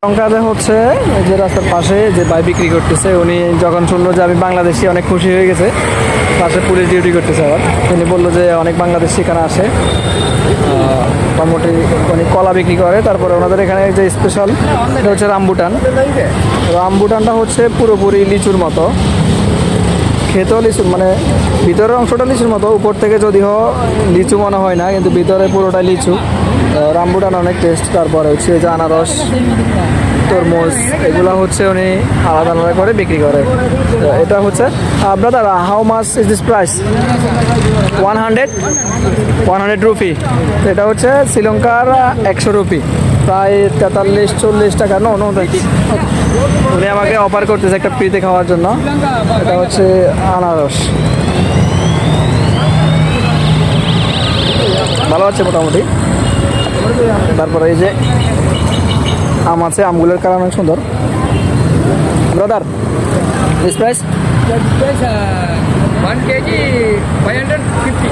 শ্রীলঙ্কাতে হচ্ছে এই যে রাস্তার পাশে যে ভাই বিক্রি করতেছে, উনি যখন শুনলো যে আমি বাংলাদেশি অনেক খুশি হয়ে গেছে। পাশে পুলিশ ডিউটি করতেছে আবার। তিনি বললো যে অনেক বাংলাদেশি এখানে আসে, মোটামুটি উনি কলা বিক্রি করে। তারপরে ওনাদের এখানে যে স্পেশাল এটা হচ্ছে রামবুটান। রামবুটানটা হচ্ছে পুরোপুরি লিচুর মতো, খেতেও লিচুর মানে ভিতরের অংশটা লিচুর মতো, উপর থেকে যদিও লিচু মনে হয় না, কিন্তু ভিতরে পুরোটা লিচু। রামবুটান অনেক টেস্ট। তারপরে হচ্ছে যে আনারস, তরমুজ, এগুলো হচ্ছে উনি আলাদা আলাদা করে বিক্রি করে। তো এটা হচ্ছে brother, how much is this price? 100 rupee. তো এটা হচ্ছে শ্রীলঙ্কার 100 রুপি, প্রায় 43-40 টাকা। নো নো, উনি আমাকে অফার করতেছে একটা ফ্রিতে খাওয়ার জন্য। এটা হচ্ছে আনারস, ভালো আছে মোটামুটি। তারপরে এই যে আম আছে, আমগুলোর কালার অনেক সুন্দর। Brother, this price? 1 kg 550.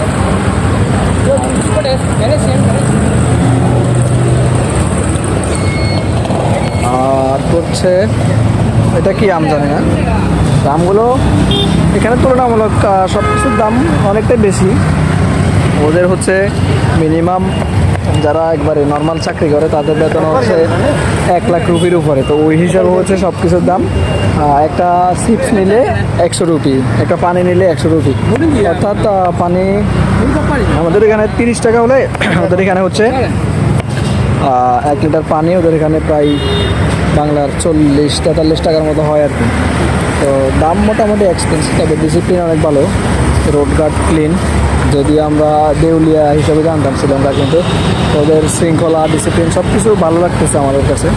আর করছে এটা কি আম জানি না। দামগুলো এখানে তুলনামূলক সব কিছুর দাম অনেকটাই বেশি। ওদের হচ্ছে মিনিমাম যারা একবারে নর্মাল চাকরি করে তাদের বেতন হচ্ছে 1 লাখ রুপির উপরে। তো ওই হিসাবে হচ্ছে সব কিছুর দাম। একটা চিপস নিলে 100 রুপি, একটা পানি নিলে 100 রুপি। অর্থাৎ পানি আমাদের এখানে 30 টাকা হলে ওদের এখানে হচ্ছে 1 লিটার পানি ওদের এখানে প্রায় বাংলার 40-43 টাকার মতো হয় আর কি। তো দাম মোটামুটি এক্সপেন্সিভ, তবে ডিসিপ্লিন অনেক ভালো। রোডঘাট ক্লিন, যদিও আমরা দেউলিয়া হিসেবে জানতাম শ্রীলঙ্কা, কিন্তু ওদের শৃঙ্খলা, ডিসিপ্লিন সব কিছু ভালো লাগতেছে আমাদের কাছে।